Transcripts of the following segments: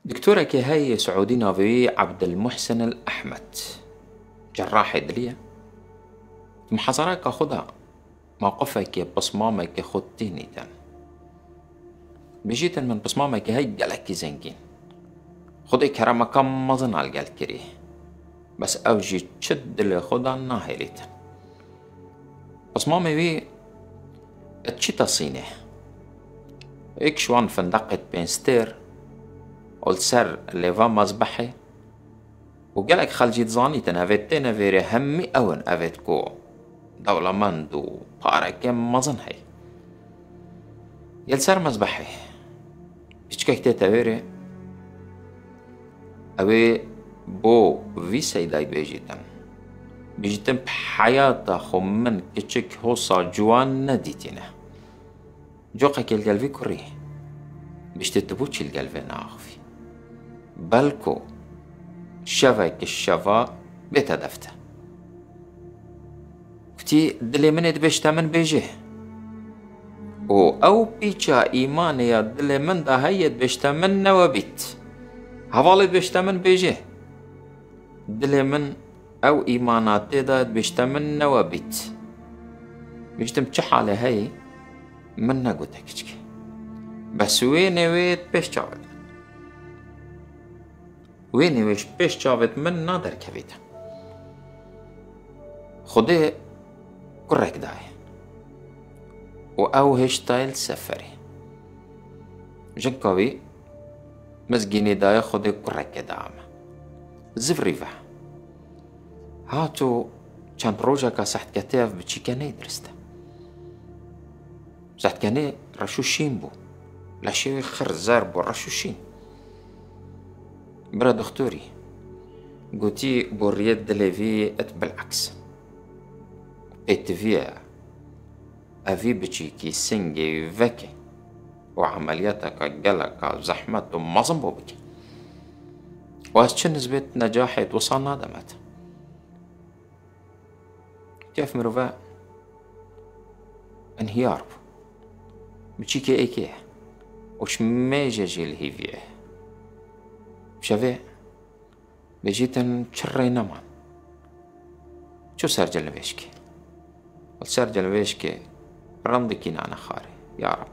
دكتورة هي سعودي نافي عبد المحسن الأحمد، جراح دلية محاضرة خدها موقفك بصمامك خدتيني تن بجيت من بصمامك هي قالك زنجين خدي كرامة كم مظن على القال كريه بس أوجي تشد اللي خدها ناهيليت بصمامي بي اتشيتا صيني اكشوان فندقت بين ستير والسر اللي فا مذبحي وقالك خلجيت زاني تنافيتين فيري همي أون أفيتكو دولة مندو باركم مظن هي يلسر مذبحي بيشكك تيتا فيري أوي بو في سيداي بيجيتن بحياة خمن كتشك هوصا جوان نديتنا جوقك القلبي كوريه بيشتتبوتش القلبي ناخفي بلكو شفاك الشفا بتدفته كتي دلي منت بيشتا من بيجيه او بيشا ايمانيا دلي من دا هيد بيشتا من نوابيت هفالد بيشتا من بيجيه دلي من او ايمانات دا بيشتا من نوابيت بيشتم تشح على هاي من نقوتك بس ويني ويت بيشتا ويني ويش بيش جابت من نادر كبيتا خدي كرك داي وأو هشتايل سفري جنكوي مزجيني داي خدي كرك داما زفريفا هاتو كان روجاكا سحت كتاف بتشيكاني درستا سحت كاني رشوشين بو لاشي خر زاربو رشوشين برا دكتوري قوتي بوريت دليفي ات بالعكس اتفيا افي بتشيكي سنجي فكي وعملياتك قلق زحمة ومظنبو بك واسشن نسبة نجاحي وصلنا دمت كيف مروفا انهيار بتشيكي ايكيه وش ميجي الهيفيه شافي بجيتن شري نمان شو صار جلبيشكي وصار جلبيشكي رمضكي أنا خاري يا رب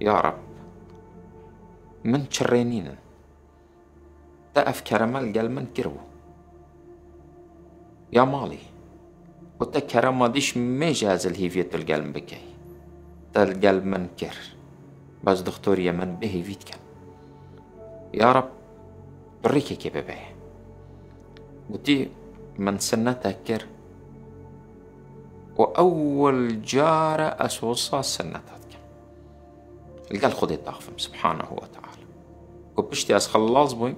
يا رب من شرينين تقف كرمال قال من كربو يا مالي قلت كرما ديش ميجاز الهيفية القلب بكي القلب من كر بس دكتور يمن به فيتك يا رب بريكي كي ببي قلتي من سنة تكر وأول جارة أسوصا سنة تكر القال خذي الضغفم سبحانه وتعالى قبشتي أسخلاص بوي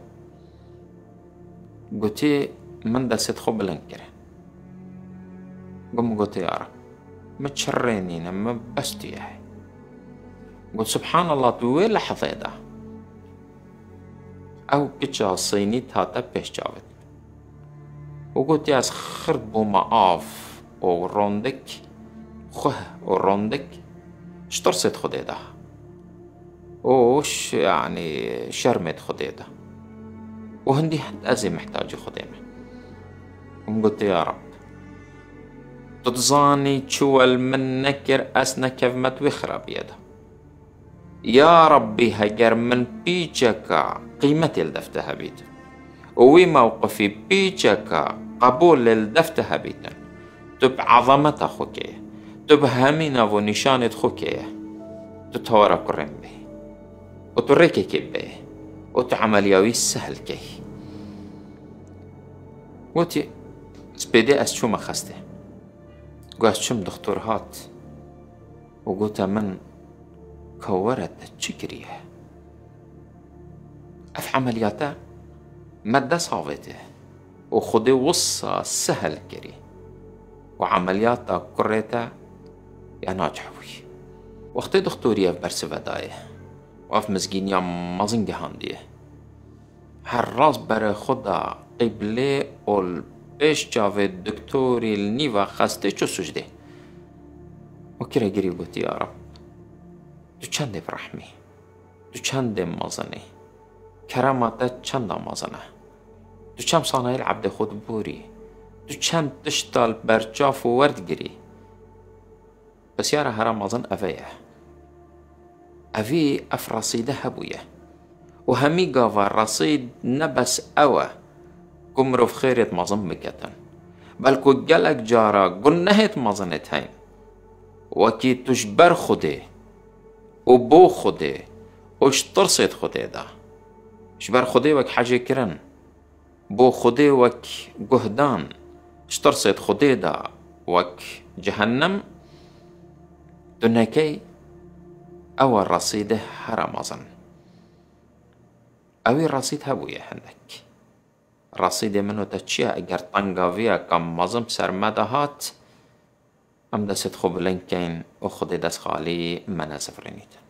قلتي من دلست خب الانكره قلتي يا رب متشرينين ما بستي ياهي قلت سبحان الله توي لحظة ده أو كتشا صينيت هاتا بيش جاوت وقلت ياس خربو معاف أو روندك خوه أو روندك شترست خديدا وش يعني شرمت خديدا وهندي حد أزي محتاج خديمة قلت يا رب تتظاني تشوال من نكر أسنا كيف ما توخرب يدا يا ربي هجر من بيجكا قيمتي الدفتها بيتا وي موقفي بيجكا قبول الدفتها بيتا تب عظمة خوكي تب همينة ونشانة خوكي تتورا كرم به وتريكي كي به وتعملياوي سهل كي وتي سبيدي أسشو ما خسته قاس شم دكتور هات وقلت من كورت تشكريه اف عملياته مادة صافته وخدي وصا سهل كري وعملياته كريته يا ناجحوي وقت دكتوريه في برسفدايه وف مسجين يا مازنجي هانديه هالراس برا خدا قبلي ول بيش جاوه دكتوري النيفا خسته شو سجده وكرا قري قلت يا رب تو چنده برحمی تو چنده مازنی کراماتا چند آمازنه. تو چم صانایل عبد خود بوری. تو چند تشتال برچاف و ورد گری. بس يارا هرمازن أفيه أفي أف رصيده هبويه وهمي قافا رصيد نبس أوى كمرو في خيرت مازن بكتن بل كو جلك جارا قنهت مازنتين وكي تشبر خده وبو خده وشترصد خده دا شبر خده وك حاجة كرن بو خده وك جهدان شترصد خده دا وك جهنم دنكي أو الرصيده هرمازن أوي الرصيد هبوية هندك رصيد منو تشيا اگر طنقافيا كم مزم سرمده هات ام دست خوب لنكين و خود دست خالي مناسف رنيت